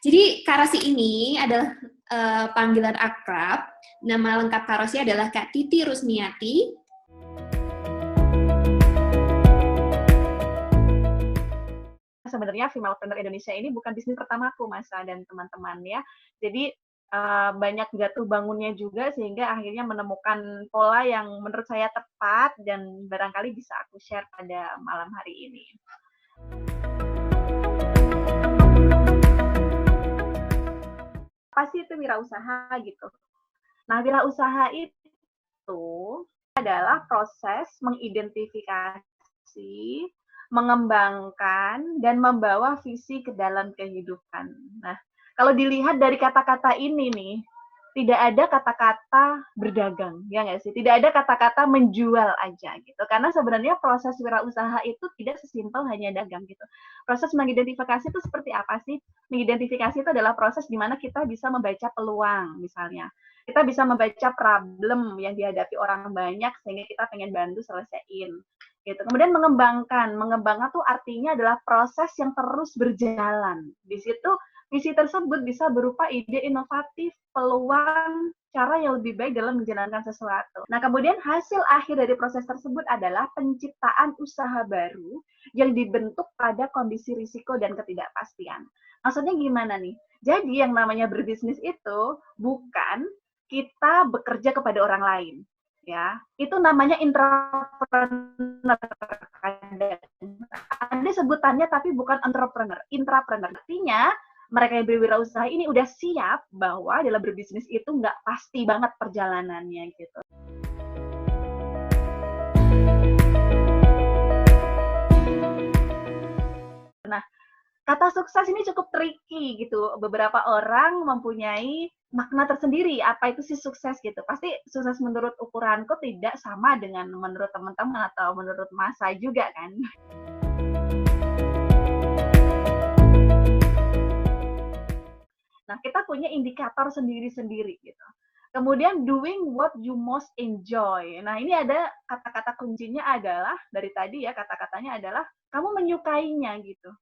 Jadi Kak Rosi ini adalah panggilan akrab. Nama lengkap Kak Rosi adalah Kak Titi Rusmiati. Sebenarnya Femalpreneur Indonesia ini bukan bisnis pertamaku, Masa dan teman-teman ya. Jadi banyak jatuh bangunnya juga sehingga akhirnya menemukan pola yang menurut saya tepat dan barangkali bisa aku share pada malam hari ini. Apa sih itu wirausaha gitu? Nah, wirausaha itu adalah proses mengidentifikasi, mengembangkan, dan membawa visi ke dalam kehidupan. Nah, kalau dilihat dari kata-kata ini nih, tidak ada kata-kata berdagang, ya nggak sih? Tidak ada kata-kata menjual aja gitu. Karena sebenarnya proses wirausaha itu tidak sesimpel hanya dagang gitu. Proses mengidentifikasi itu seperti apa sih? Mengidentifikasi itu adalah proses di mana kita bisa membaca peluang, misalnya. Kita bisa membaca problem yang dihadapi orang banyak sehingga kita pengen bantu selesaiin. Gitu. Kemudian mengembangkan tuh artinya adalah proses yang terus berjalan. Di situ visi tersebut bisa berupa ide inovatif, peluang, cara yang lebih baik dalam menjalankan sesuatu. Nah, kemudian hasil akhir dari proses tersebut adalah penciptaan usaha baru yang dibentuk pada kondisi risiko dan ketidakpastian. Maksudnya gimana nih? Jadi yang namanya berbisnis itu bukan kita bekerja kepada orang lain, ya. Itu namanya intrapreneur. Ada sebutannya tapi bukan entrepreneur, intrapreneur. Artinya mereka yang berwirausaha ini udah siap bahwa dalam berbisnis itu nggak pasti banget perjalanannya gitu. Nah, kata sukses ini cukup tricky gitu. Beberapa orang mempunyai makna tersendiri apa itu sih sukses gitu. Pasti sukses menurut ukuranku tidak sama dengan menurut teman-teman atau menurut masa juga kan. Nah, kita punya indikator sendiri-sendiri gitu. Kemudian doing what you most enjoy. Nah, ini ada kata-kata kuncinya adalah dari tadi ya, kata-katanya adalah kamu menyukainya gitu.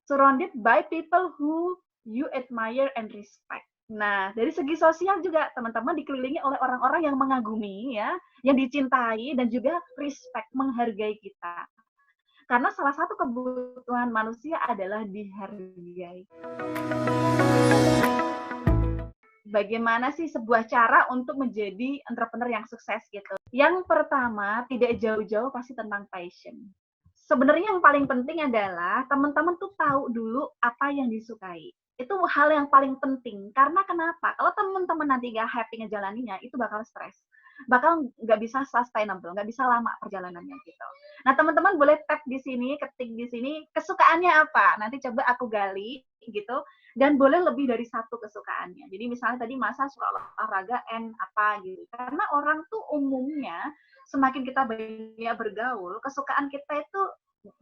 Surrounded by people who you admire and respect. Nah, dari segi sosial juga teman-teman dikelilingi oleh orang-orang yang mengagumi ya, yang dicintai dan juga respect, menghargai kita. Karena salah satu kebutuhan manusia adalah dihargai. Bagaimana sih sebuah cara untuk menjadi entrepreneur yang sukses gitu? Yang pertama, tidak jauh-jauh pasti tentang passion. Sebenarnya yang paling penting adalah teman-teman tuh tahu dulu apa yang disukai. Itu hal yang paling penting. Karena kenapa? Kalau teman-teman nanti nggak happy ngejalaninnya, itu bakal stres. Bakal nggak bisa sustainable, nggak bisa lama perjalanannya gitu. Nah, teman-teman boleh tap di sini, ketik di sini, kesukaannya apa? Nanti coba aku gali gitu. Dan boleh lebih dari satu kesukaannya. Jadi misalnya tadi Masa suka olahraga and apa gitu. Karena orang tuh umumnya semakin kita banyak bergaul, kesukaan kita itu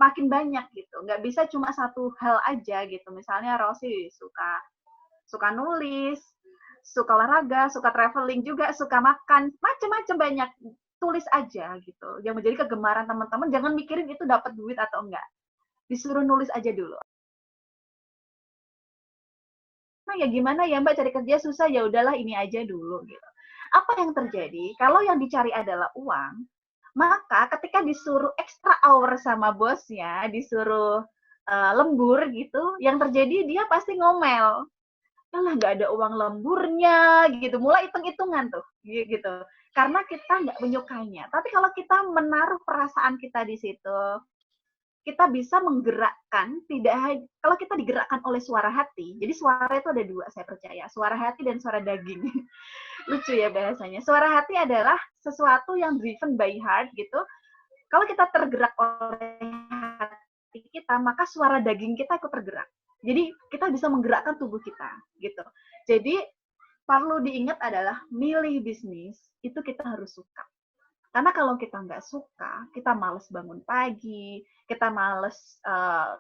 makin banyak gitu. Nggak bisa cuma satu hal aja gitu. Misalnya Rosi suka nulis, suka olahraga, suka traveling juga, suka makan, macam-macam banyak. Tulis aja gitu. Yang menjadi kegemaran teman-teman, jangan mikirin itu dapat duit atau enggak. Disuruh nulis aja dulu. Nah, ya gimana ya Mbak cari kerja susah, ya udahlah ini aja dulu gitu. Apa yang terjadi? Kalau yang dicari adalah uang, maka ketika disuruh extra hour sama bosnya, disuruh lembur gitu, yang terjadi dia pasti ngomel. Alah nggak ada uang lemburnya gitu, mulai hitung-hitungan tuh gitu. Karena kita nggak menyukainya. Tapi kalau kita menaruh perasaan kita di situ, kita bisa menggerakkan, tidak kalau kita digerakkan oleh suara hati. Jadi suara itu ada dua, saya percaya, suara hati dan suara daging. Lucu ya bahasanya. Suara hati adalah sesuatu yang driven by heart gitu. Kalau kita tergerak oleh hati kita, maka suara daging kita ikut tergerak. Jadi kita bisa menggerakkan tubuh kita gitu. Jadi perlu diingat adalah milih bisnis itu kita harus suka. Karena kalau kita nggak suka, kita males bangun pagi, kita males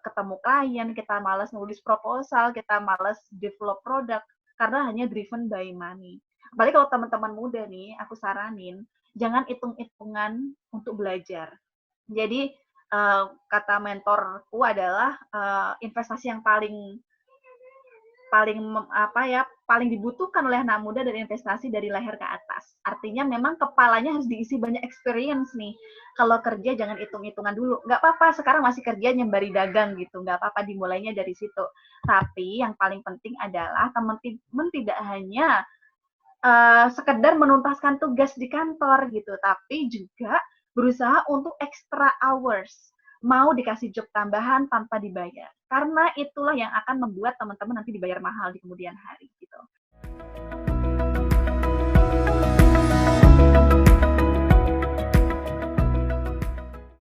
ketemu klien, kita males nulis proposal, kita males develop produk, karena hanya driven by money. Apalagi kalau teman-teman muda nih, aku saranin, jangan hitung-hitungan untuk belajar. Jadi, kata mentorku adalah investasi yang paling paling dibutuhkan oleh anak muda dari investasi dari leher ke atas. Artinya memang kepalanya harus diisi banyak experience nih. Kalau kerja jangan hitung-hitungan dulu. Nggak apa-apa, sekarang masih kerja nyembari dagang gitu. Nggak apa-apa dimulainya dari situ. Tapi yang paling penting adalah teman-teman tidak hanya sekedar menuntaskan tugas di kantor gitu, tapi juga berusaha untuk extra hours. Mau dikasih job tambahan tanpa dibayar. Karena itulah yang akan membuat teman-teman nanti dibayar mahal di kemudian hari gitu.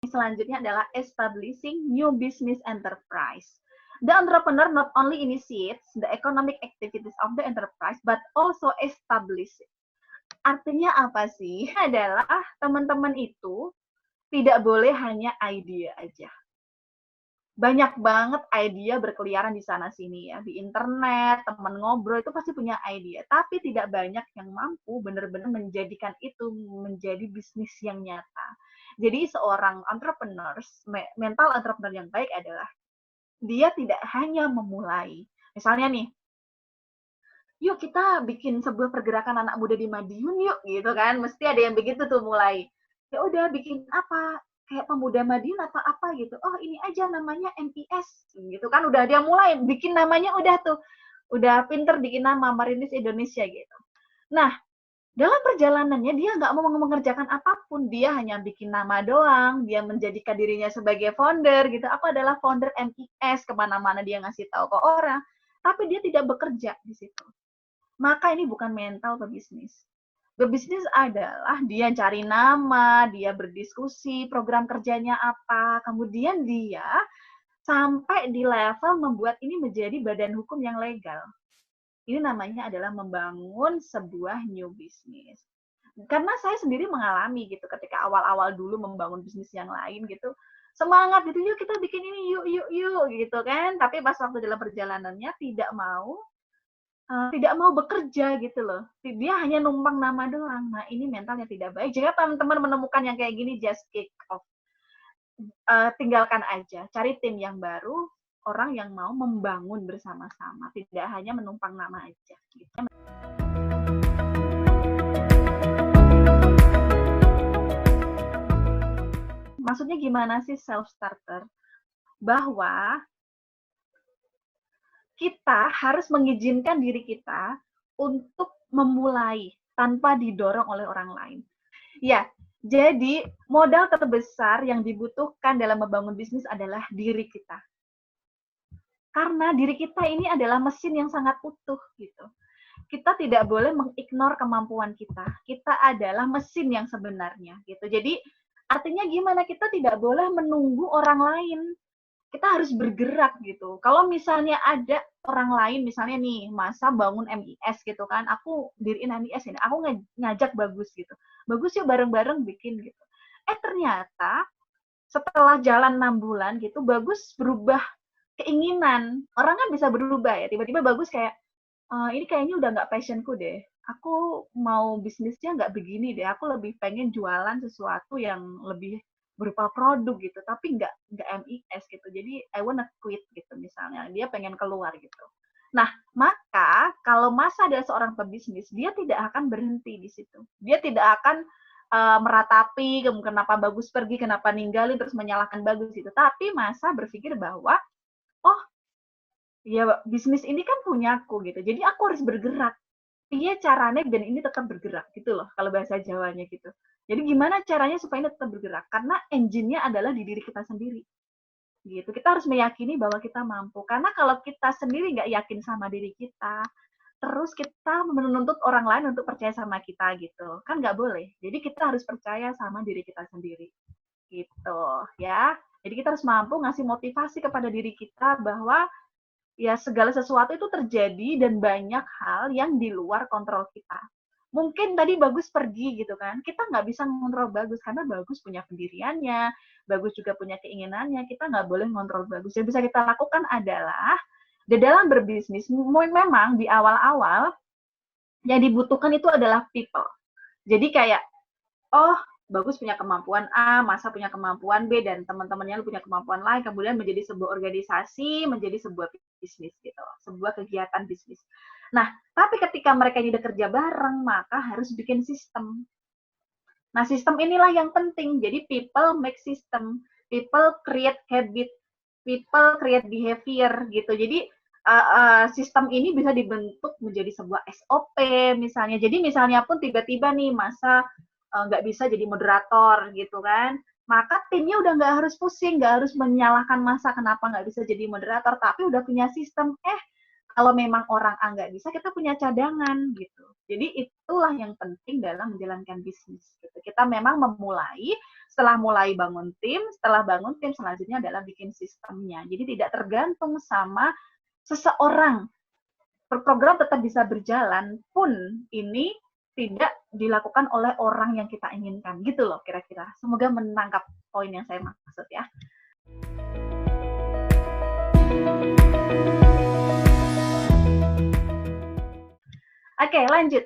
Selanjutnya adalah establishing new business enterprise. The entrepreneur not only initiates the economic activities of the enterprise, but also establish it. Artinya apa sih? Adalah teman-teman itu tidak boleh hanya ide aja. Banyak banget ide berkeliaran di sana-sini ya. Di internet, teman ngobrol itu pasti punya ide. Tapi tidak banyak yang mampu benar-benar menjadikan itu menjadi bisnis yang nyata. Jadi seorang entrepreneur, mental entrepreneur yang baik adalah dia tidak hanya memulai. Misalnya nih, yuk kita bikin sebuah pergerakan anak muda di Madiun yuk, gitu kan. Mesti ada yang begitu tuh mulai. Ya udah bikin apa? Kayak pemuda Madiun apa gitu. Oh ini aja namanya MIS, gitu kan. Udah dia mulai bikin namanya udah tuh. Udah pinter bikin nama Merintis Indonesia gitu. Nah, dalam perjalanannya dia nggak mau mengerjakan apapun, dia hanya bikin nama doang, dia menjadikan dirinya sebagai founder gitu. Aku adalah founder MIS, kemana-mana dia ngasih tahu ke orang, tapi dia tidak bekerja di situ. Maka ini bukan mental pebisnis. Pebisnis adalah dia cari nama, dia berdiskusi, program kerjanya apa, kemudian dia sampai di level membuat ini menjadi badan hukum yang legal. Ini namanya adalah membangun sebuah new business. Karena saya sendiri mengalami gitu ketika awal-awal dulu membangun bisnis yang lain gitu. Semangat gitu, yuk kita bikin ini, yuk gitu kan. Tapi pas waktu dalam perjalanannya tidak mau bekerja gitu loh. Dia hanya numpang nama doang. Nah, ini mentalnya tidak baik. Jika teman-teman menemukan yang kayak gini, just kick off. Tinggalkan aja, cari tim yang baru, orang yang mau membangun bersama-sama, tidak hanya menumpang nama aja. Gitu. Maksudnya gimana sih self-starter? Bahwa kita harus mengizinkan diri kita untuk memulai tanpa didorong oleh orang lain. Ya, jadi modal terbesar yang dibutuhkan dalam membangun bisnis adalah diri kita. Karena diri kita ini adalah mesin yang sangat utuh gitu. Kita tidak boleh mengignore kemampuan kita. Kita adalah mesin yang sebenarnya gitu. Jadi artinya gimana? Kita tidak boleh menunggu orang lain. Kita harus bergerak gitu. Kalau misalnya ada orang lain, misalnya nih masa bangun MIS gitu kan, aku diriin MIS ini, aku ngajak Bagus gitu. Bagus yuk bareng-bareng bikin gitu. Ternyata setelah jalan 6 bulan gitu, Bagus berubah keinginan. Orang kan bisa berubah ya, tiba-tiba Bagus kayak, ini kayaknya udah nggak passionku deh. Aku mau bisnisnya nggak begini deh. Aku lebih pengen jualan sesuatu yang lebih berupa produk gitu, tapi nggak MIS gitu. Jadi I wanna quit gitu misalnya. Dia pengen keluar gitu. Nah, maka kalau Masa adalah seorang pebisnis, dia tidak akan berhenti di situ. Dia tidak akan meratapi kenapa Bagus pergi, kenapa ninggalin terus menyalahkan Bagus gitu. Tapi Masa berpikir bahwa oh ya bisnis ini kan punyaku gitu. Jadi aku harus bergerak. Iya caranya dan ini tetap bergerak gitu loh kalau bahasa Jawanya gitu. Jadi gimana caranya supaya ini tetap bergerak? Karena engine-nya adalah di diri kita sendiri. Gitu. Kita harus meyakini bahwa kita mampu. Karena kalau kita sendiri nggak yakin sama diri kita, terus kita menuntut orang lain untuk percaya sama kita gitu. Kan nggak boleh. Jadi kita harus percaya sama diri kita sendiri. Gitu ya. Jadi kita harus mampu ngasih motivasi kepada diri kita bahwa ya segala sesuatu itu terjadi dan banyak hal yang di luar kontrol kita. Mungkin tadi Bagus pergi gitu kan, kita nggak bisa mengontrol Bagus karena Bagus punya pendiriannya, Bagus juga punya keinginannya, kita nggak boleh mengontrol Bagus. Yang bisa kita lakukan adalah di dalam berbisnis, memang di awal-awal yang dibutuhkan itu adalah people. Jadi kayak, oh Bagus punya kemampuan A, Masa punya kemampuan B, dan teman-temannya punya kemampuan lain, kemudian menjadi sebuah organisasi, menjadi sebuah bisnis gitu, sebuah kegiatan bisnis. Nah, tapi ketika mereka ini udah kerja bareng, maka harus bikin sistem. Nah, sistem inilah yang penting. Jadi people make system, people create habit, people create behavior gitu. Jadi sistem ini bisa dibentuk menjadi sebuah SOP misalnya. Jadi misalnya pun tiba-tiba nih Masa nggak bisa jadi moderator gitu kan, maka timnya udah nggak harus pusing, nggak harus menyalahkan Masa kenapa nggak bisa jadi moderator, tapi udah punya sistem. Kalau memang orang A nggak bisa, kita punya cadangan gitu. Jadi itulah yang penting dalam menjalankan bisnis. Gitu. Kita memang memulai, setelah mulai bangun tim, setelah bangun tim selanjutnya adalah bikin sistemnya. Jadi tidak tergantung sama seseorang. Program tetap bisa berjalan pun ini tidak dilakukan oleh orang yang kita inginkan. Gitu loh kira-kira. Semoga menangkap poin yang saya maksud ya. Oke, lanjut.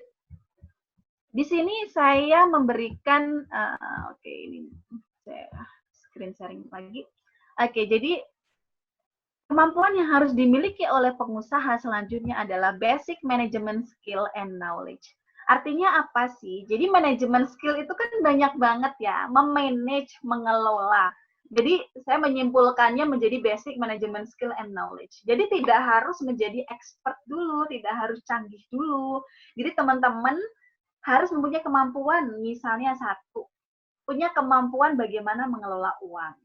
Di sini saya memberikan, ini saya screen sharing lagi. Oke, jadi kemampuan yang harus dimiliki oleh pengusaha selanjutnya adalah basic management skill and knowledge. Artinya apa sih? Jadi manajemen skill itu kan banyak banget ya, memanage, mengelola. Jadi saya menyimpulkannya menjadi basic management skill and knowledge. Jadi tidak harus menjadi expert dulu, tidak harus canggih dulu. Jadi teman-teman harus mempunyai kemampuan, misalnya satu, punya kemampuan bagaimana mengelola uang.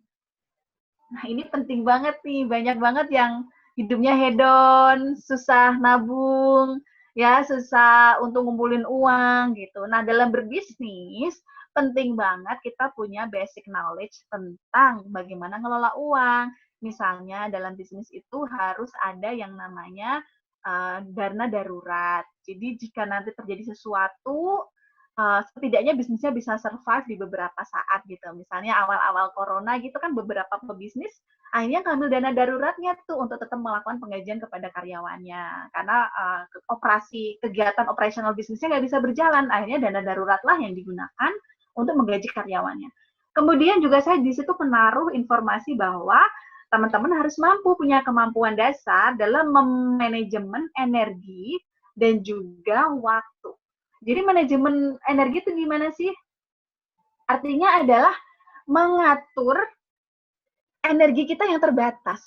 Nah, ini penting banget nih, banyak banget yang hidupnya hedon, susah nabung, ya, susah untuk ngumpulin uang gitu. Nah, dalam berbisnis penting banget kita punya basic knowledge tentang bagaimana ngelola uang. Misalnya dalam bisnis itu harus ada yang namanya dana darurat. Jadi jika nanti terjadi sesuatu, setidaknya bisnisnya bisa survive di beberapa saat gitu. Misalnya awal-awal corona gitu kan beberapa pebisnis akhirnya ngambil dana daruratnya tuh untuk tetap melakukan penggajian kepada karyawannya. Karena kegiatan operasional bisnisnya nggak bisa berjalan, akhirnya dana daruratlah yang digunakan untuk menggaji karyawannya. Kemudian juga saya di situ menaruh informasi bahwa teman-teman harus mampu punya kemampuan dasar dalam memanajemen energi dan juga waktu. Jadi manajemen energi itu gimana sih? Artinya adalah mengatur energi kita yang terbatas.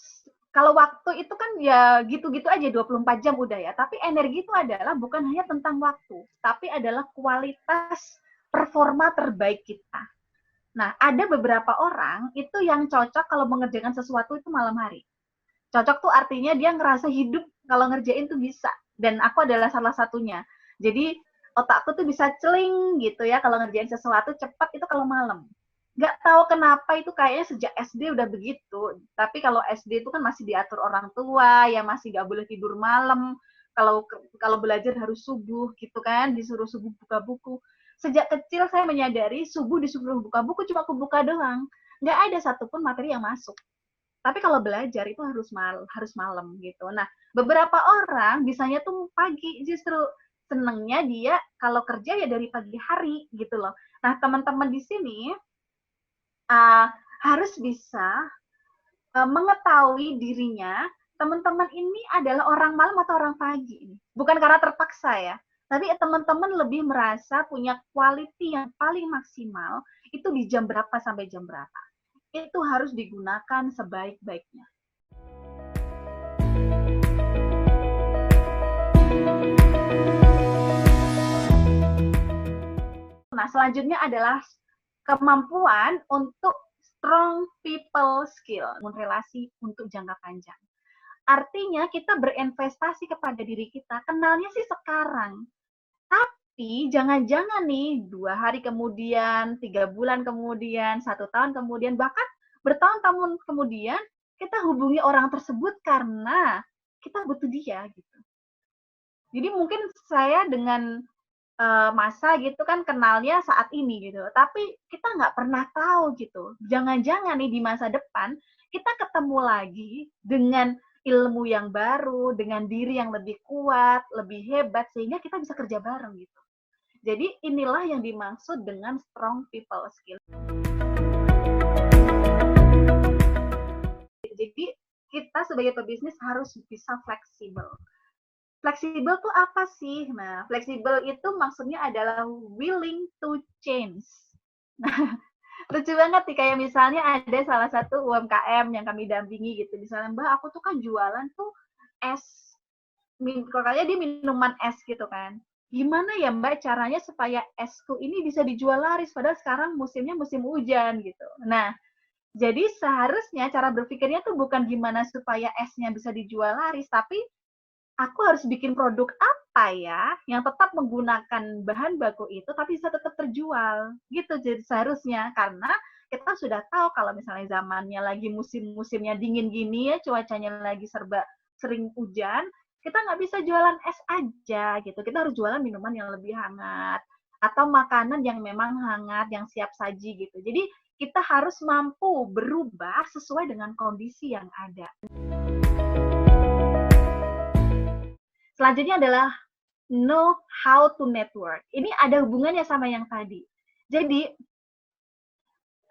Kalau waktu itu kan ya gitu-gitu aja 24 jam udah ya. Tapi energi itu adalah bukan hanya tentang waktu, tapi adalah kualitas performa terbaik kita. Nah, ada beberapa orang itu yang cocok kalau mengerjakan sesuatu itu malam hari. Cocok tuh artinya dia ngerasa hidup kalau ngerjain tuh bisa. Dan aku adalah salah satunya. Jadi otakku tuh bisa celing gitu ya kalau ngerjain sesuatu cepat itu kalau malam. Nggak tahu kenapa itu kayaknya sejak SD udah begitu. Tapi kalau SD itu kan masih diatur orang tua, ya masih nggak boleh tidur malam. Kalau belajar harus subuh gitu kan, disuruh subuh buka buku. Sejak kecil saya menyadari subuh disuruh buka buku cuma aku buka doang. Nggak ada satupun materi yang masuk. Tapi kalau belajar itu harus malam gitu. Nah, beberapa orang bisanya tuh pagi, justru senengnya dia kalau kerja ya dari pagi hari gitu loh. Nah, teman-teman di sini harus bisa mengetahui dirinya, teman-teman ini adalah orang malam atau orang pagi. Bukan karena terpaksa ya, tapi teman-teman lebih merasa punya quality yang paling maksimal itu di jam berapa sampai jam berapa. Itu harus digunakan sebaik-baiknya. Nah, selanjutnya adalah kemampuan untuk strong people skill, relasi untuk jangka panjang. Artinya kita berinvestasi kepada diri kita, kenalnya sih sekarang. Tapi jangan-jangan nih 2 hari kemudian, 3 bulan kemudian, 1 tahun kemudian, bahkan bertahun-tahun kemudian kita hubungi orang tersebut karena kita butuh dia gitu. Jadi mungkin saya dengan Masa gitu kan kenalnya saat ini gitu, tapi kita nggak pernah tahu gitu. Jangan-jangan nih di masa depan kita ketemu lagi dengan ilmu yang baru, dengan diri yang lebih kuat, lebih hebat, sehingga kita bisa kerja bareng gitu. Jadi inilah yang dimaksud dengan strong people skill. Jadi kita sebagai pebisnis harus bisa fleksibel. Fleksibel tuh apa sih? Nah, fleksibel itu maksudnya adalah willing to change. Nah, lucu banget nih, kayak misalnya ada salah satu UMKM yang kami dampingi gitu. Misalnya, Mbak, aku tuh kan jualan tuh es, kalau kalian dia minuman es gitu kan. Gimana ya Mbak caranya supaya esku ini bisa dijual laris, padahal sekarang musimnya musim hujan gitu. Nah, jadi seharusnya cara berpikirnya tuh bukan gimana supaya esnya bisa dijual laris, tapi aku harus bikin produk apa ya yang tetap menggunakan bahan baku itu tapi bisa tetap terjual gitu. Jadi seharusnya, karena kita sudah tahu kalau misalnya zamannya lagi musim-musimnya dingin gini ya, cuacanya lagi serba sering hujan, kita nggak bisa jualan es aja gitu. Kita harus jualan minuman yang lebih hangat atau makanan yang memang hangat, yang siap saji gitu. Jadi kita harus mampu berubah sesuai dengan kondisi yang ada. Selanjutnya adalah know how to network. Ini ada hubungannya sama yang tadi. Jadi,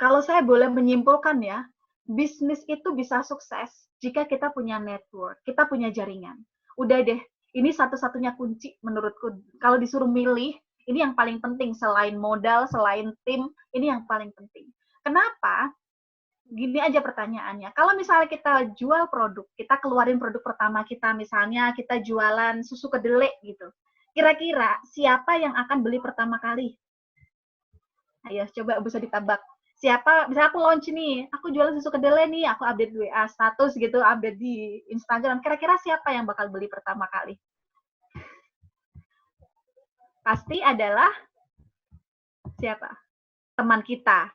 kalau saya boleh menyimpulkan ya, bisnis itu bisa sukses jika kita punya network, kita punya jaringan. Udah deh, ini satu-satunya kunci menurutku. Kalau disuruh milih, ini yang paling penting selain modal, selain tim, ini yang paling penting. Kenapa? Gini aja pertanyaannya, kalau misalnya kita jual produk, kita keluarin produk pertama kita, misalnya kita jualan susu kedelai gitu, kira-kira siapa yang akan beli pertama kali? Ayo coba bisa ditebak. Siapa, misalnya aku launch nih, aku jualan susu kedelai nih, aku update WA status gitu, update di Instagram, kira-kira siapa yang bakal beli pertama kali? Pasti adalah siapa? Teman kita,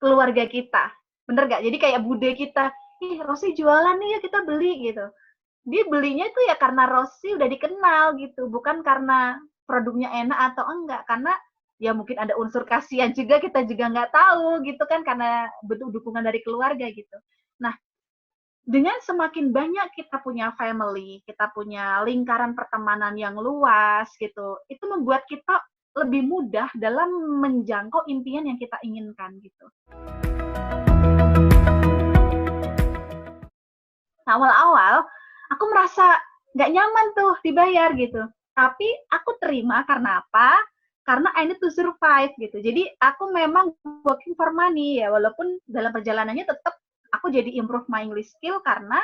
keluarga kita. Bener gak? Jadi kayak bude kita, ih Rosi jualan nih ya kita beli gitu. Dia belinya itu ya karena Rosi udah dikenal gitu, bukan karena produknya enak atau enggak. Karena ya mungkin ada unsur kasihan juga, kita juga nggak tahu gitu kan, karena bentuk dukungan dari keluarga gitu. Nah, dengan semakin banyak kita punya family, kita punya lingkaran pertemanan yang luas gitu, itu membuat kita lebih mudah dalam menjangkau impian yang kita inginkan gitu. Nah, awal-awal aku merasa nggak nyaman tuh dibayar gitu. Tapi aku terima karena apa? Karena I need to survive gitu. Jadi aku memang working for money ya, walaupun dalam perjalanannya tetap aku jadi improve my English skill karena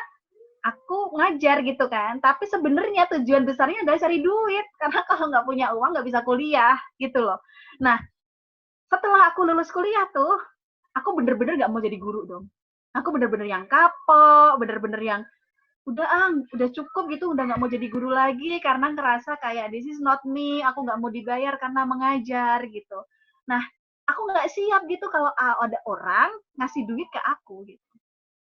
aku ngajar gitu kan. Tapi sebenarnya tujuan besarnya adalah cari duit. Karena kalau nggak punya uang nggak bisa kuliah gitu loh. Nah, setelah aku lulus kuliah tuh, aku bener-bener nggak mau jadi guru dong. Aku bener-bener yang kapok, bener-bener yang udah cukup gitu, udah nggak mau jadi guru lagi karena ngerasa kayak this is not me, aku nggak mau dibayar karena mengajar gitu. Nah, aku nggak siap gitu kalau ada orang ngasih duit ke aku gitu.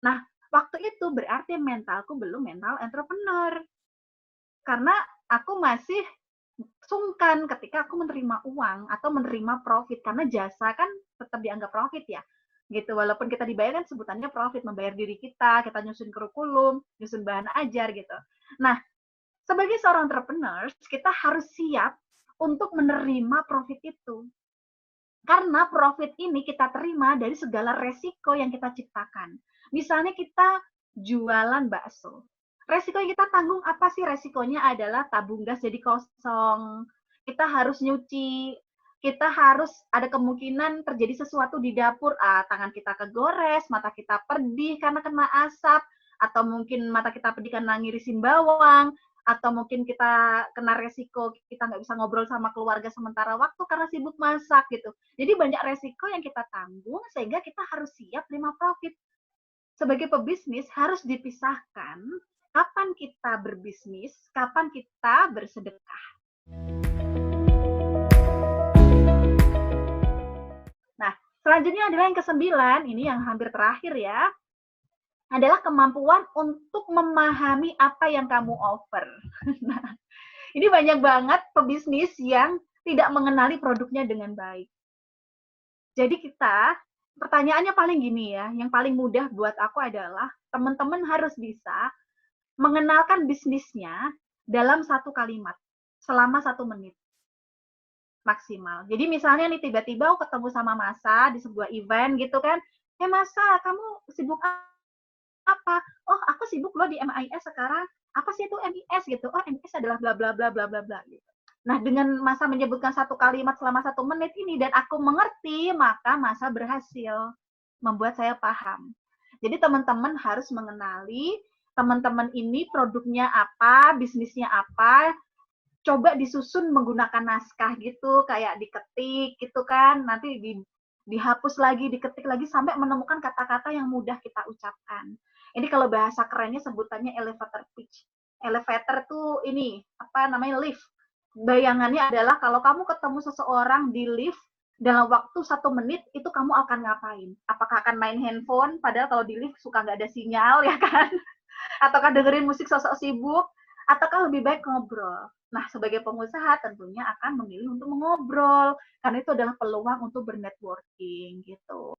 Nah, waktu itu berarti mentalku belum mental entrepreneur. Karena aku masih sungkan ketika aku menerima uang atau menerima profit, karena jasa kan tetap dianggap profit ya gitu, walaupun kita dibayar kan sebutannya profit, membayar diri kita nyusun kurikulum, nyusun bahan ajar gitu. Nah, sebagai seorang entrepreneur kita harus siap untuk menerima profit itu, karena profit ini kita terima dari segala resiko yang kita ciptakan. Misalnya kita jualan bakso, resiko yang kita tanggung apa sih? Resikonya adalah tabung gas jadi kosong, kita harus nyuci, kita harus ada kemungkinan terjadi sesuatu di dapur, tangan kita kegores, mata kita pedih karena kena asap, atau mungkin mata kita pedih karena ngirisin bawang, atau mungkin kita kena resiko kita nggak bisa ngobrol sama keluarga sementara waktu karena sibuk masak gitu. Jadi banyak resiko yang kita tanggung sehingga kita harus siap terima profit. Sebagai pebisnis harus dipisahkan kapan kita berbisnis, kapan kita bersedekah. Nah, selanjutnya adalah yang ke-9, ini yang hampir terakhir ya, adalah kemampuan untuk memahami apa yang kamu offer. Nah, ini banyak banget pebisnis yang tidak mengenali produknya dengan baik. Jadi pertanyaannya paling gini ya, yang paling mudah buat aku adalah teman-teman harus bisa mengenalkan bisnisnya dalam satu kalimat selama 1 menit. maksimal. Jadi misalnya nih tiba-tiba aku ketemu sama Masa di sebuah event gitu kan, Masa, kamu sibuk apa? Oh, aku sibuk loh di MIS sekarang. Apa sih itu MIS gitu? Oh, MIS adalah bla bla bla bla bla bla gitu. Nah, dengan Masa menyebutkan satu kalimat selama 1 menit ini dan aku mengerti, maka Masa berhasil membuat saya paham. Jadi teman-teman harus mengenali teman-teman ini produknya apa, bisnisnya apa, coba disusun menggunakan naskah gitu, kayak diketik gitu kan, nanti dihapus lagi, diketik lagi sampai menemukan kata-kata yang mudah kita ucapkan. Ini kalau bahasa kerennya sebutannya elevator pitch. Elevator tuh ini apa namanya lift. Bayangannya adalah kalau kamu ketemu seseorang di lift dalam waktu 1 menit itu kamu akan ngapain? Apakah akan main handphone? Padahal kalau di lift suka nggak ada sinyal ya kan? Ataukah dengerin musik sosok sibuk? Ataukah lebih baik ngobrol? Nah, sebagai pengusaha tentunya akan memilih untuk mengobrol karena itu adalah peluang untuk bernetworking gitu.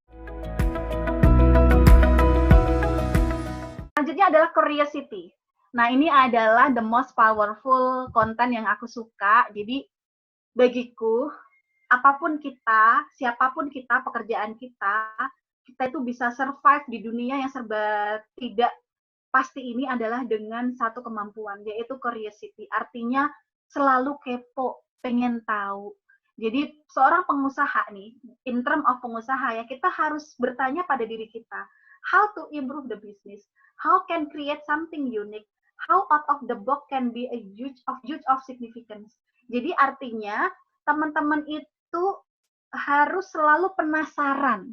Selanjutnya adalah curiosity. Nah, ini adalah the most powerful content yang aku suka. Jadi, bagiku, apapun kita, siapapun kita, pekerjaan kita itu bisa survive di dunia yang serba tidak pasti ini adalah dengan satu kemampuan, yaitu curiosity. Artinya selalu kepo, pengen tahu. Jadi seorang pengusaha nih, in term of pengusaha ya, kita harus bertanya pada diri kita, how to improve the business, how can create something unique, how out of the box can be a huge of significance. Jadi artinya teman-teman itu harus selalu penasaran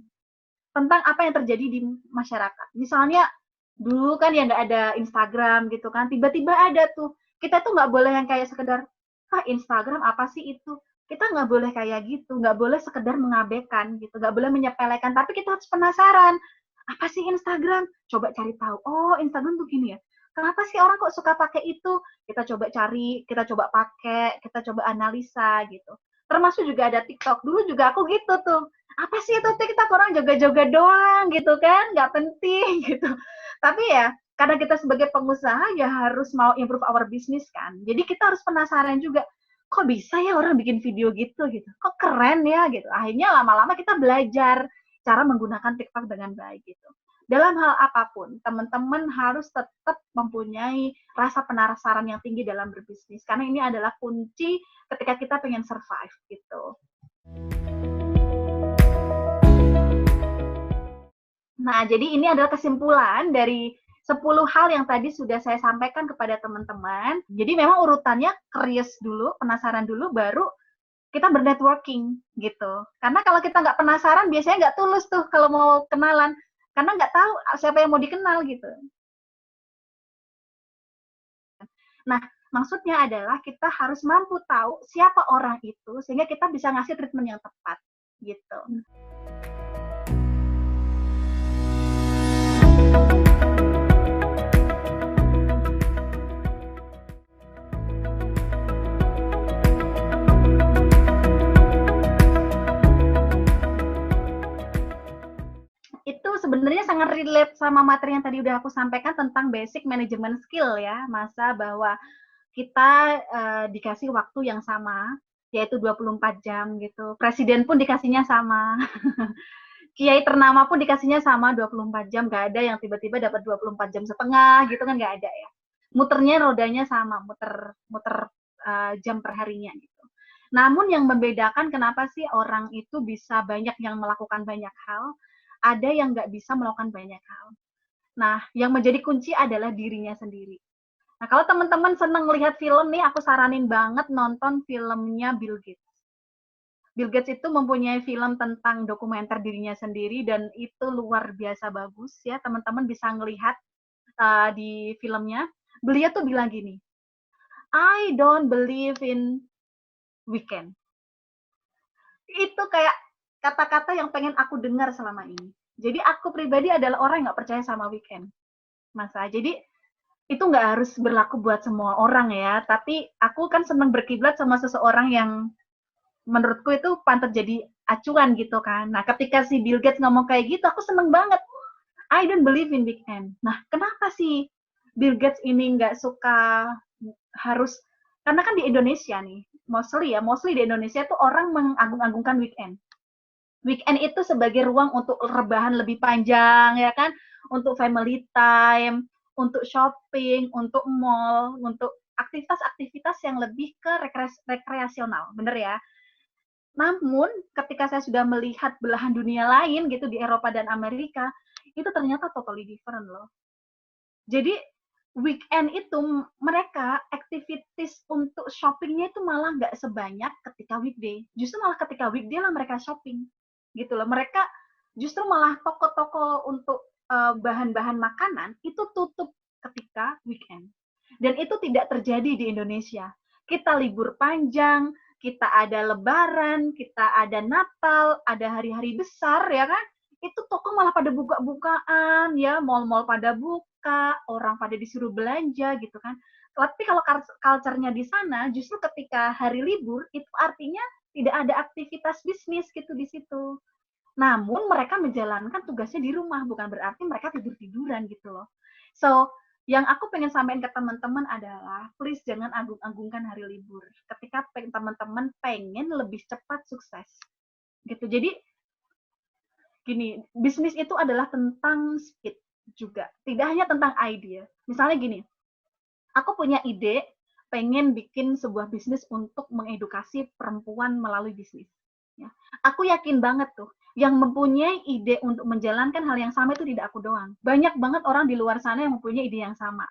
tentang apa yang terjadi di masyarakat. Misalnya dulu kan ya nggak ada Instagram gitu kan, tiba-tiba ada tuh. Kita tuh nggak boleh yang kayak sekedar, Instagram apa sih itu? Kita nggak boleh kayak gitu, nggak boleh sekedar mengabaikan gitu, nggak boleh menyepelekan, tapi kita harus penasaran. Apa sih Instagram? Coba cari tahu. Oh, Instagram tuh gini ya. Kenapa sih orang kok suka pakai itu? Kita coba cari, kita coba pakai, kita coba analisa gitu. Termasuk juga ada TikTok. Dulu juga aku gitu tuh. Apa sih itu TikTok? Orang joget-joget doang gitu kan, nggak penting gitu. Tapi ya, karena kita sebagai pengusaha ya harus mau improve our business kan. Jadi kita harus penasaran juga, kok bisa ya orang bikin video gitu gitu. Kok keren ya gitu. Akhirnya lama-lama kita belajar cara menggunakan TikTok dengan baik gitu. Dalam hal apapun, teman-teman harus tetap mempunyai rasa penasaran yang tinggi dalam berbisnis. Karena ini adalah kunci ketika kita pengen survive gitu. Nah, jadi ini adalah kesimpulan dari 10 hal yang tadi sudah saya sampaikan kepada teman-teman. Jadi memang urutannya curious dulu, penasaran dulu, baru kita bernetworking gitu. Karena kalau kita nggak penasaran, biasanya nggak tulus tuh kalau mau kenalan. Karena nggak tahu siapa yang mau dikenal gitu. Nah, maksudnya adalah kita harus mampu tahu siapa orang itu, sehingga kita bisa ngasih treatment yang tepat gitu. Itu sebenarnya sangat relate sama materi yang tadi udah aku sampaikan tentang basic management skill ya, Masa, bahwa kita dikasih waktu yang sama, yaitu 24 jam gitu. Presiden pun dikasihnya sama. Kiai ternama pun dikasihnya sama 24 jam, nggak ada yang tiba-tiba dapat 24 jam setengah gitu kan, nggak ada ya. Muternya rodanya sama, muter jam perharinya gitu. Namun yang membedakan kenapa sih orang itu bisa banyak yang melakukan banyak hal, ada yang nggak bisa melakukan banyak hal. Nah, yang menjadi kunci adalah dirinya sendiri. Nah, kalau teman-teman senang lihat film nih, aku saranin banget nonton filmnya Bill Gates. Bill Gates itu mempunyai film tentang dokumenter dirinya sendiri dan itu luar biasa bagus ya. Teman-teman bisa ngelihat di filmnya. Beliau tuh bilang gini, I don't believe in weekend. Itu kayak kata-kata yang pengen aku dengar selama ini. Jadi aku pribadi adalah orang yang nggak percaya sama weekend, Masa. Jadi itu nggak harus berlaku buat semua orang ya. Tapi aku kan senang berkiblat sama seseorang yang menurutku itu pantas jadi acuan gitu kan. Nah, ketika si Bill Gates ngomong kayak gitu, aku seneng banget. I don't believe in weekend. Nah, kenapa sih Bill Gates ini nggak suka harus, karena kan di Indonesia nih, mostly di Indonesia tuh orang mengagung-agungkan weekend. Weekend itu sebagai ruang untuk rebahan lebih panjang, ya kan? Untuk family time, untuk shopping, untuk mall, untuk aktivitas-aktivitas yang lebih ke rekreasional, bener ya? Namun, ketika saya sudah melihat belahan dunia lain gitu di Eropa dan Amerika, itu ternyata totally different loh. Jadi, weekend itu mereka activities untuk shoppingnya itu malah nggak sebanyak ketika weekday. Justru malah ketika weekday lah mereka shopping. Gitu loh. Mereka justru malah toko-toko untuk bahan-bahan makanan itu tutup ketika weekend. Dan itu tidak terjadi di Indonesia. Kita libur panjang, kita ada lebaran, kita ada Natal, ada hari-hari besar, ya kan? Itu toko malah pada buka-bukaan, ya, mall-mall pada buka, orang pada disuruh belanja, gitu kan. Tapi kalau culture-nya di sana, justru ketika hari libur, itu artinya tidak ada aktivitas bisnis gitu di situ. Namun mereka menjalankan tugasnya di rumah, bukan berarti mereka tidur-tiduran gitu loh. So, yang aku pengen sampaikan ke teman-teman adalah, please jangan agung-agungkan hari libur. Ketika teman-teman pengen lebih cepat sukses. Gitu. Jadi, gini, bisnis itu adalah tentang speed juga. Tidak hanya tentang ide. Misalnya gini, aku punya ide, pengen bikin sebuah bisnis untuk mengedukasi perempuan melalui bisnis. Ya. Aku yakin banget tuh, yang mempunyai ide untuk menjalankan hal yang sama itu tidak aku doang. Banyak banget orang di luar sana yang mempunyai ide yang sama.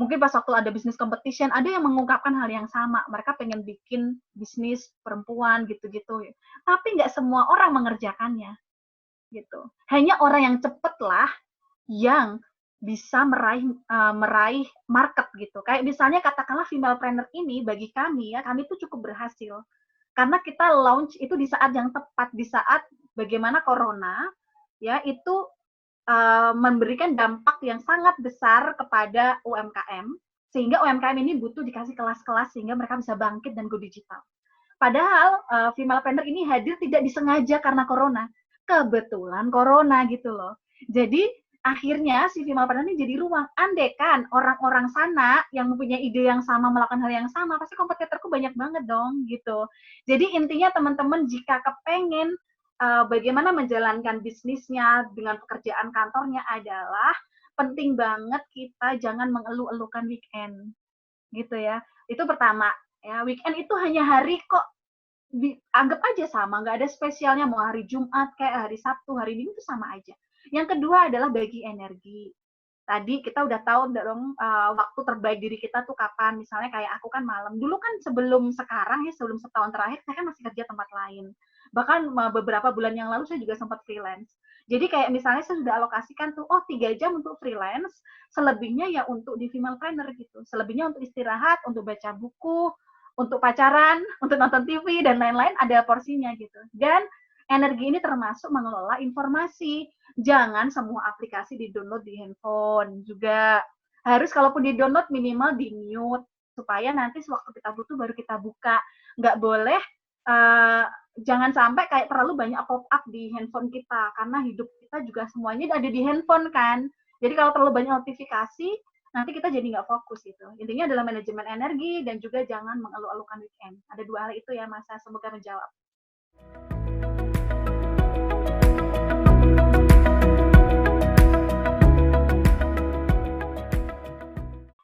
Mungkin pas waktu ada bisnis competition, ada yang mengungkapkan hal yang sama. Mereka pengen bikin bisnis perempuan gitu-gitu. Tapi nggak semua orang mengerjakannya. Gitu. Hanya orang yang cepet lah yang bisa meraih market gitu. Kayak misalnya katakanlah Femalpreneur ini bagi kami ya, kami itu cukup berhasil. Karena kita launch itu di saat yang tepat, di saat bagaimana corona ya itu memberikan dampak yang sangat besar kepada UMKM, sehingga UMKM ini butuh dikasih kelas-kelas sehingga mereka bisa bangkit dan go digital. Padahal Femalpreneur ini hadir tidak disengaja karena corona. Kebetulan corona gitu loh. Jadi akhirnya si Femalpreneur ini jadi ruang. Andekan orang-orang sana yang mempunyai ide yang sama, melakukan hal yang sama, pasti kompetitorku banyak banget dong gitu. Jadi intinya teman-teman jika kepengen bagaimana menjalankan bisnisnya dengan pekerjaan kantornya adalah penting banget kita jangan mengeluh-elukan weekend. Gitu ya. Itu pertama. Ya, weekend itu hanya hari kok anggap aja sama, nggak ada spesialnya mau hari Jumat kayak hari Sabtu, hari Minggu itu sama aja. Yang kedua adalah bagi energi. Tadi kita udah tahu dong waktu terbaik diri kita tuh kapan. Misalnya kayak aku kan malam. Dulu kan sebelum sekarang ya, sebelum setahun terakhir saya kan masih kerja tempat lain. Bahkan beberapa bulan yang lalu saya juga sempat freelance. Jadi kayak misalnya saya sudah alokasikan tuh, 3 jam untuk freelance, selebihnya ya untuk di Femalpreneur gitu. Selebihnya untuk istirahat, untuk baca buku, untuk pacaran, untuk nonton TV, dan lain-lain ada porsinya gitu. Dan energi ini termasuk mengelola informasi. Jangan semua aplikasi di-download di handphone juga. Harus kalaupun di-download minimal di-mute, supaya nanti sewaktu kita butuh baru kita buka. Nggak boleh jangan sampai kayak terlalu banyak pop-up di handphone kita, karena hidup kita juga semuanya ada di handphone kan. Jadi kalau terlalu banyak notifikasi, nanti kita jadi nggak fokus gitu. Intinya adalah manajemen energi dan juga jangan mengeluh-elukan weekend. Ada 2 hal itu ya, Mas. Semoga menjawab.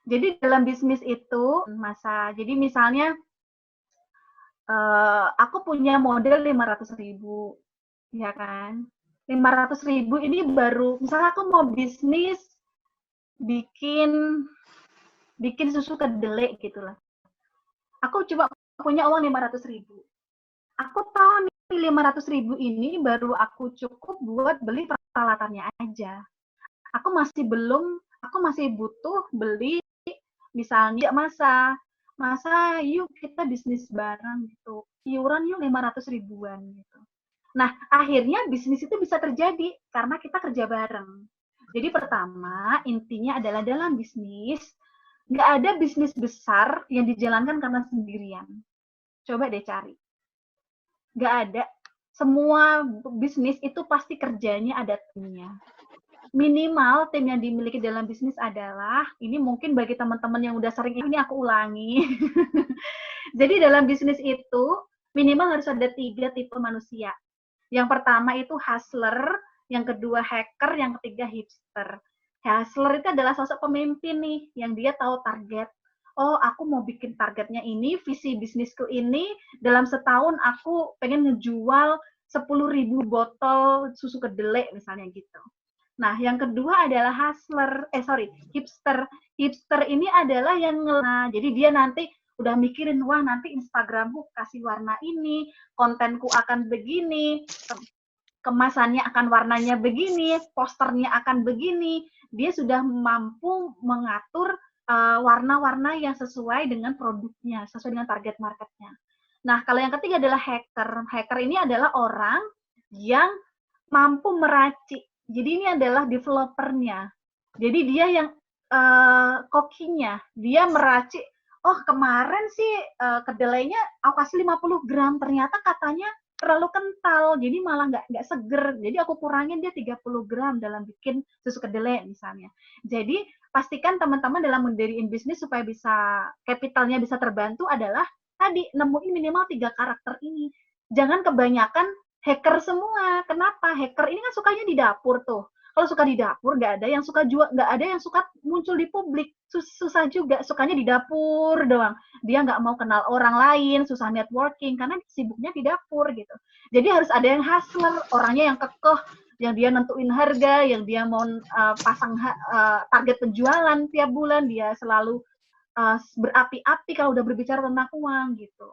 Jadi dalam bisnis itu, Masa, jadi misalnya aku punya model 500.000, ya kan? 500.000 ini baru, misalnya aku mau bisnis bikin susu kedelai gitu lah. Aku cuma punya uang 500.000. Aku tahu nih 500.000 ini baru aku cukup buat beli peralatannya aja. Aku masih butuh beli misalnya masa yuk kita bisnis bareng gitu. Iuran yuk 500 ribuan gitu. Nah, akhirnya bisnis itu bisa terjadi karena kita kerja bareng. Jadi pertama, intinya adalah dalam bisnis, nggak ada bisnis besar yang dijalankan karena sendirian. Coba deh cari. Nggak ada. Semua bisnis itu pasti kerjanya ada timnya. Minimal tim yang dimiliki dalam bisnis adalah, ini mungkin bagi teman-teman yang udah sering ini aku ulangi, Jadi dalam bisnis itu minimal harus ada 3 tipe manusia. Yang pertama itu hustler, yang kedua hacker, yang ketiga hipster. Hustler itu adalah sosok pemimpin nih, yang dia tahu target. Oh, aku mau bikin targetnya ini, visi bisnisku ini, dalam setahun aku pengen ngejual 10.000 botol susu kedelai misalnya gitu. Nah, yang kedua adalah hipster. Hipster ini adalah yang jadi dia nanti udah mikirin, wah nanti Instagramku kasih warna ini, kontenku akan begini, kemasannya akan warnanya begini, posternya akan begini. Dia sudah mampu mengatur warna-warna yang sesuai dengan produknya, sesuai dengan target marketnya. Nah, kalau yang ketiga adalah hacker. Hacker ini adalah orang yang mampu meracik. Jadi ini adalah developernya. Jadi dia yang kokinya, dia meracik. Oh, kemarin sih kedelainya aku kasih 50 gram, ternyata katanya terlalu kental, jadi malah nggak seger. Jadi aku kurangin dia 30 gram dalam bikin susu kedelai misalnya. Jadi pastikan teman-teman dalam mendirikan bisnis supaya bisa kapitalnya bisa terbantu adalah tadi nemuin minimal 3 karakter ini. Jangan kebanyakan hacker semua. Kenapa? Hacker ini kan sukanya di dapur tuh. Kalau suka di dapur, nggak ada yang suka jual, nggak ada yang suka muncul di publik. Susah juga, sukanya di dapur doang. Dia nggak mau kenal orang lain, susah networking, karena sibuknya di dapur gitu. Jadi harus ada yang hustler, orangnya yang kekeh, yang dia nentuin harga, yang dia mau pasang target penjualan tiap bulan, dia selalu berapi-api kalau udah berbicara tentang uang gitu.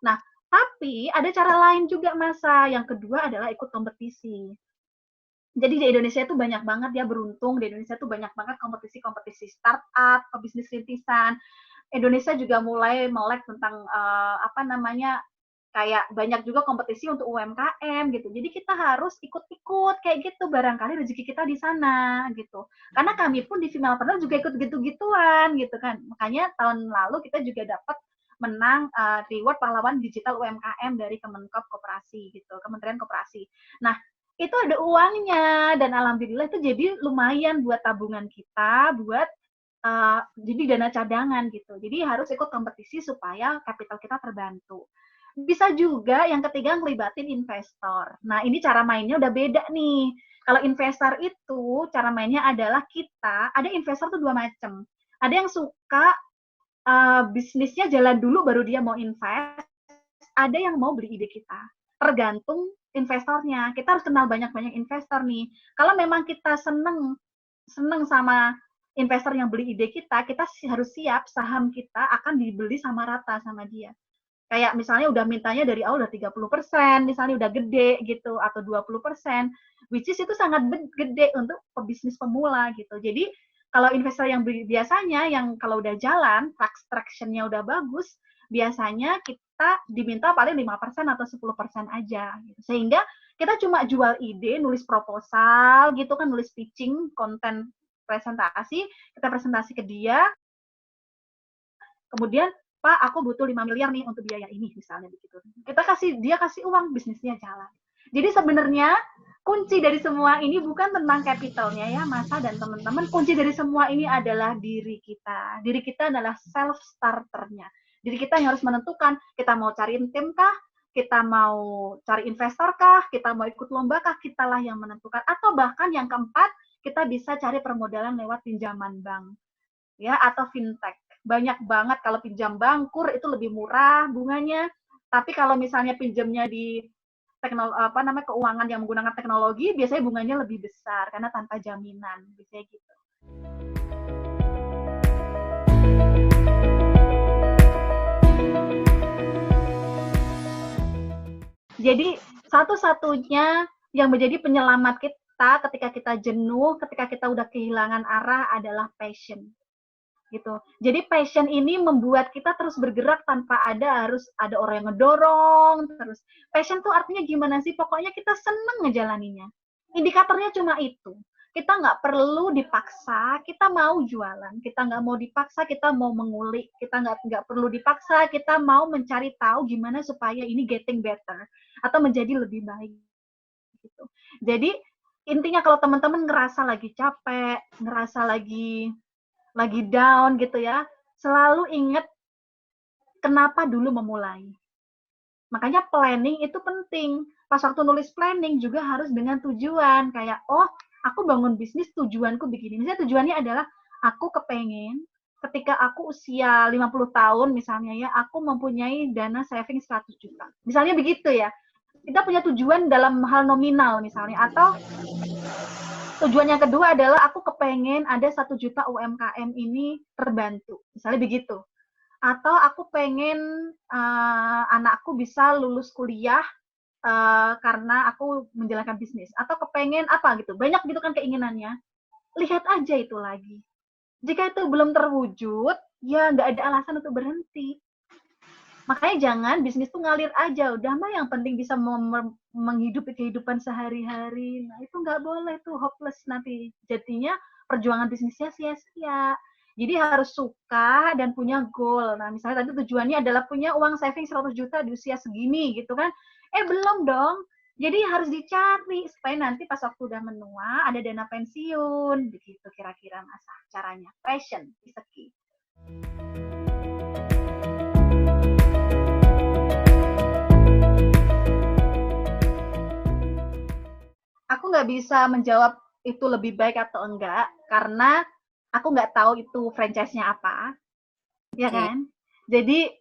Nah, tapi ada cara lain juga Masa. Yang kedua adalah ikut kompetisi. Jadi di Indonesia itu banyak banget ya, beruntung di Indonesia itu banyak banget kompetisi-kompetisi startup, bisnis rintisan. Indonesia juga mulai melek tentang kayak banyak juga kompetisi untuk UMKM gitu. Jadi kita harus ikut-ikut kayak gitu, barangkali rezeki kita di sana gitu. Karena kami pun di Femalpreneur juga ikut gitu-gituan gitu kan. Makanya tahun lalu kita juga dapat menang reward pahlawan digital UMKM dari Kemenkop Koperasi gitu, Kementerian Koperasi. Nah, itu ada uangnya dan alhamdulillah itu jadi lumayan buat tabungan kita, buat jadi dana cadangan gitu. Jadi harus ikut kompetisi supaya kapital kita terbantu. Bisa juga yang ketiga ngelibatin investor. Nah, ini cara mainnya udah beda nih. Kalau investor itu cara mainnya adalah ada investor tuh 2 macam. Ada yang suka bisnisnya jalan dulu baru dia mau invest, ada yang mau beli ide kita. Tergantung investornya. Kita harus kenal banyak-banyak investor nih. Kalau memang kita seneng sama investor yang beli ide kita harus siap saham kita akan dibeli sama rata sama dia. Kayak misalnya udah mintanya dari awal udah 30%, misalnya udah gede gitu, atau 20%, which is itu sangat gede untuk pebisnis pemula gitu. Jadi kalau investor yang biasanya yang kalau udah jalan, traction-nya udah bagus, biasanya kita diminta paling 5% atau 10% aja. Gitu. Sehingga kita cuma jual ide, nulis proposal gitu kan, nulis pitching, konten presentasi, kita presentasi ke dia, kemudian Pak, aku butuh 5 miliar nih untuk biaya ini, misalnya begitu. Dia kasih uang, bisnisnya jalan. Jadi sebenarnya kunci dari semua ini bukan tentang capitalnya ya, Masa dan teman-teman. Kunci dari semua ini adalah diri kita. Diri kita adalah self-starternya. Diri kita yang harus menentukan, kita mau cariin tim kah? Kita mau cari investor kah? Kita mau ikut lomba kah? Kitalah yang menentukan. Atau bahkan yang keempat, kita bisa cari permodalan lewat pinjaman bank. Ya, atau fintech. Banyak banget kalau pinjam bank, KUR itu lebih murah bunganya. Tapi kalau misalnya pinjamnya di keuangan yang menggunakan teknologi, biasanya bunganya lebih besar karena tanpa jaminan, biasanya gitu. Jadi satu-satunya yang menjadi penyelamat kita ketika kita jenuh, ketika kita udah kehilangan arah adalah passion. Gitu. Jadi passion ini membuat kita terus bergerak tanpa harus ada orang yang ngedorong. Terus passion tuh artinya gimana sih? Pokoknya kita seneng ngejalaninnya. Indikatornya cuma itu. Kita nggak perlu dipaksa, kita mau jualan. Kita nggak mau dipaksa, kita mau mengulik. Kita nggak perlu dipaksa, kita mau mencari tahu gimana supaya ini getting better atau menjadi lebih baik. Gitu. Jadi intinya kalau teman-teman ngerasa lagi capek, ngerasa lagi down gitu ya, selalu ingat kenapa dulu memulai. Makanya planning itu penting. Pas waktu nulis planning juga harus dengan tujuan. Kayak, oh, aku bangun bisnis tujuanku begini. Misalnya tujuannya adalah aku kepengen ketika aku usia 50 tahun misalnya ya, aku mempunyai dana saving 100 juta. Misalnya begitu ya. Kita punya tujuan dalam hal nominal misalnya. Atau tujuan yang kedua adalah aku kepengen ada 1 juta UMKM ini terbantu. Misalnya begitu. Atau aku pengen anakku bisa lulus kuliah karena aku menjalankan bisnis. Atau kepengen apa gitu. Banyak gitu kan keinginannya. Lihat aja itu lagi. Jika itu belum terwujud, ya nggak ada alasan untuk berhenti. Makanya jangan bisnis tuh ngalir aja. Udah mah yang penting bisa menghidupi kehidupan sehari-hari. Nah itu nggak boleh tuh, hopeless nanti. Jadinya perjuangan bisnisnya sia-sia. Jadi harus suka dan punya goal. Nah misalnya tadi tujuannya adalah punya uang saving 100 juta di usia segini gitu kan. Belum dong. Jadi harus dicari supaya nanti pas waktu udah menua ada dana pensiun. Begitu kira-kira Mas caranya. Passion is the key. Aku nggak bisa menjawab itu lebih baik atau enggak, karena aku nggak tahu itu franchise-nya apa, ya kan? Jadi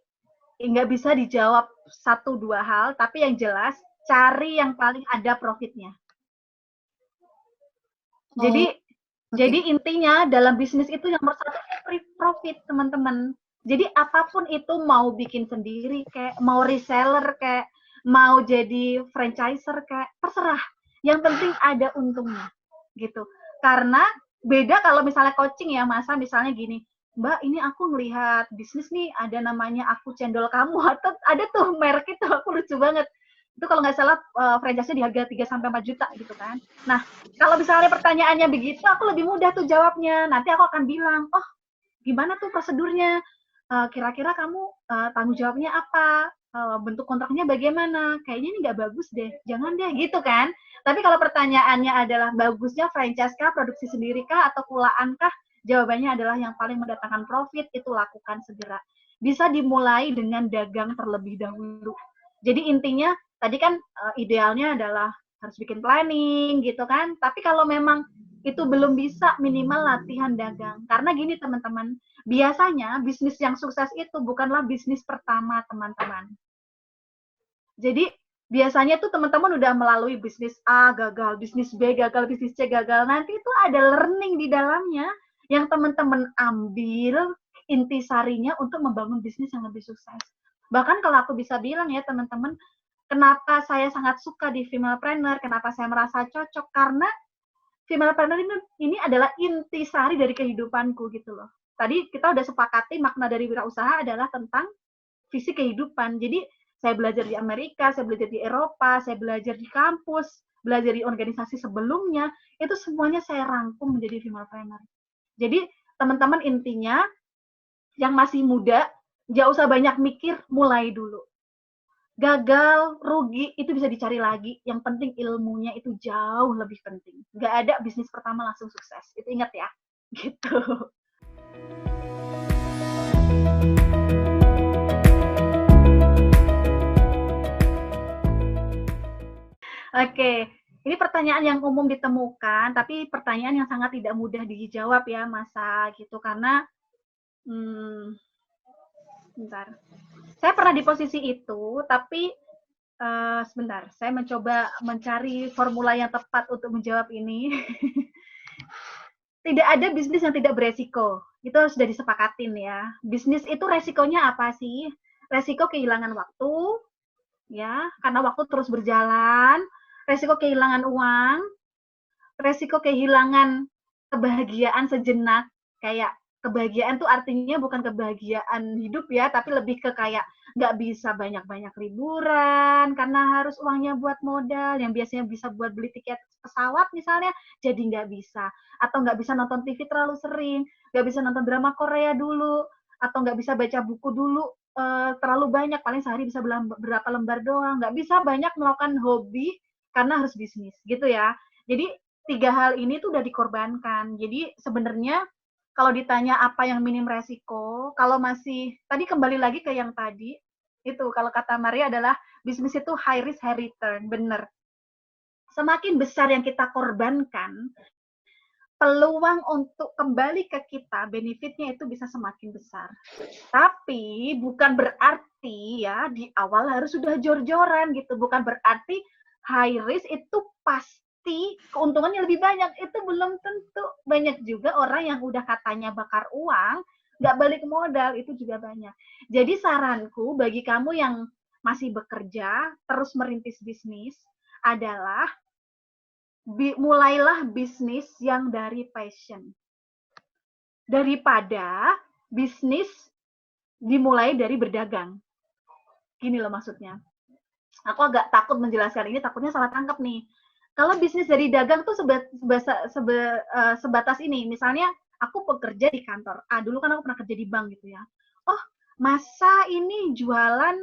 nggak bisa dijawab 1-2 hal, tapi yang jelas cari yang paling ada profitnya. Jadi intinya dalam bisnis itu yang nomor 1 profit, teman-teman. Jadi apapun itu mau bikin sendiri, kayak mau reseller, kayak mau jadi franchiser, kayak terserah. Yang penting ada untungnya, gitu. Karena beda kalau misalnya coaching ya, masa misalnya gini, Mbak, ini aku ngelihat bisnis nih, ada namanya Aku Cendol Kamu, atau ada tuh merek itu, aku lucu banget. Itu kalau nggak salah franchise-nya di harga 3-4 juta gitu kan. Nah, kalau misalnya pertanyaannya begitu, aku lebih mudah tuh jawabnya. Nanti aku akan bilang, oh gimana tuh prosedurnya? Kira-kira kamu tanggung jawabnya apa? Bentuk kontraknya bagaimana? Kayaknya ini nggak bagus deh, jangan deh gitu kan. Tapi kalau pertanyaannya adalah bagusnya franchise kah, produksi sendiri kah, atau kulaan kah? Jawabannya adalah yang paling mendatangkan profit, itu lakukan segera. Bisa dimulai dengan dagang terlebih dahulu. Jadi intinya, tadi kan idealnya adalah harus bikin planning gitu kan. Tapi kalau memang itu belum bisa, minimal latihan dagang. Karena gini teman-teman, biasanya bisnis yang sukses itu bukanlah bisnis pertama teman-teman. Jadi biasanya tuh teman-teman udah melalui bisnis A gagal, bisnis B gagal, bisnis C gagal. Nanti itu ada learning di dalamnya yang teman-teman ambil intisarinya untuk membangun bisnis yang lebih sukses. Bahkan kalau aku bisa bilang ya teman-teman, kenapa saya sangat suka di Femalepreneur, kenapa saya merasa cocok, karena Femalepreneur ini adalah intisari dari kehidupanku gitu loh. Tadi kita udah sepakati makna dari wirausaha adalah tentang visi kehidupan. Jadi saya belajar di Amerika, saya belajar di Eropa, saya belajar di kampus, belajar di organisasi sebelumnya, itu semuanya saya rangkum menjadi Femalepreneur. Jadi teman-teman intinya yang masih muda, nggak usah banyak mikir, mulai dulu. Gagal, rugi, itu bisa dicari lagi. Yang penting ilmunya itu jauh lebih penting. Nggak ada bisnis pertama langsung sukses. Itu ingat ya. Gitu. Oke, ini pertanyaan yang umum ditemukan, tapi pertanyaan yang sangat tidak mudah dijawab ya, Masa, gitu. Karena, bentar. Saya pernah di posisi itu, tapi sebentar, saya mencoba mencari formula yang tepat untuk menjawab ini. Tidak ada bisnis yang tidak beresiko. Itu sudah disepakatin ya. Bisnis itu resikonya apa sih? Resiko kehilangan waktu, ya, karena waktu terus berjalan. Resiko kehilangan uang. Resiko kehilangan kebahagiaan sejenak. Kayak kebahagiaan tuh artinya bukan kebahagiaan hidup ya, tapi lebih ke kayak nggak bisa banyak-banyak liburan karena harus uangnya buat modal yang biasanya bisa buat beli tiket pesawat misalnya, jadi nggak bisa. Atau nggak bisa nonton TV terlalu sering, nggak bisa nonton drama Korea dulu, atau nggak bisa baca buku dulu terlalu banyak, paling sehari bisa berapa lembar doang, nggak bisa banyak melakukan hobi karena harus bisnis gitu ya. Jadi 3 hal ini tuh udah dikorbankan. Jadi sebenarnya Kalau ditanya apa yang minim resiko, kalau masih, tadi kembali lagi ke yang tadi, itu kalau kata Maria adalah bisnis itu high risk, high return, bener. Semakin besar yang kita korbankan, peluang untuk kembali ke kita, benefitnya itu bisa semakin besar. Tapi bukan berarti ya di awal harus sudah jor-joran gitu. Bukan berarti high risk itu pasti keuntungannya lebih banyak. Itu belum tentu. Banyak juga orang yang udah katanya bakar uang, nggak balik modal, itu juga banyak. Jadi saranku bagi kamu yang masih bekerja, terus merintis bisnis, adalah mulailah bisnis yang dari passion. Daripada bisnis dimulai dari berdagang. Gini loh maksudnya. Aku agak takut menjelaskan ini, takutnya salah tangkap nih. Kalau bisnis dari dagang tuh sebatas ini. Misalnya aku bekerja di kantor. Dulu kan aku pernah kerja di bank gitu ya. Oh, masa ini jualan,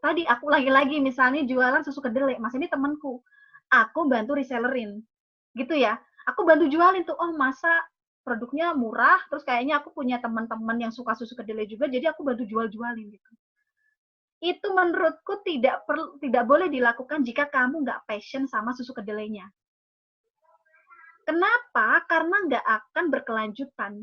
tadi aku lagi-lagi misalnya jualan susu kedelai. Mas ini temanku. Aku bantu resellerin. Gitu ya. Aku bantu jualin tuh. Oh, masa produknya murah, terus kayaknya aku punya teman-teman yang suka susu kedelai juga, jadi aku bantu jual-jualin gitu. Itu menurutku tidak boleh dilakukan jika kamu nggak passion sama susu kedelainya. Kenapa? Karena nggak akan berkelanjutan.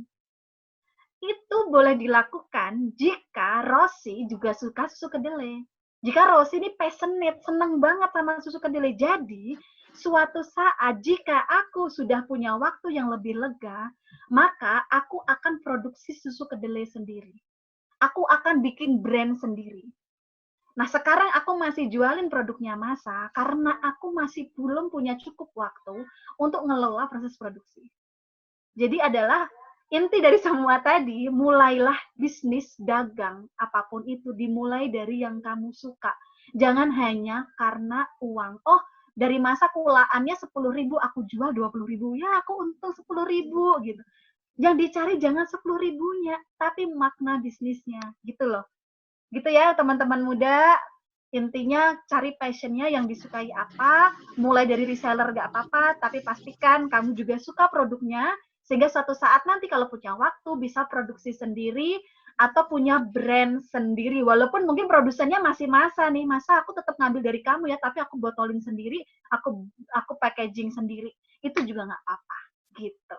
Itu boleh dilakukan jika Rosi juga suka susu kedelai. Jika Rosi ini passionate, senang banget sama susu kedelai. Jadi, suatu saat jika aku sudah punya waktu yang lebih lega, maka aku akan produksi susu kedelai sendiri. Aku akan bikin brand sendiri. Nah, sekarang aku masih jualin produknya Masa karena aku masih belum punya cukup waktu untuk ngelola proses produksi. Jadi adalah inti dari semua tadi, mulailah bisnis dagang, apapun itu, dimulai dari yang kamu suka. Jangan hanya karena uang. Oh, dari Masa kulaannya 10.000, aku jual 20.000. Ya, aku untung 10.000 gitu. Yang dicari jangan 10.000-nya, tapi makna bisnisnya, gitu loh. Gitu ya teman-teman muda, intinya cari passionnya yang disukai apa, mulai dari reseller gak apa-apa, tapi pastikan kamu juga suka produknya, sehingga suatu saat nanti kalau punya waktu bisa produksi sendiri, atau punya brand sendiri, walaupun mungkin produsennya masih Masa nih, Masa aku tetap ngambil dari kamu ya, tapi aku botolin sendiri, aku packaging sendiri, itu juga gak apa-apa, gitu.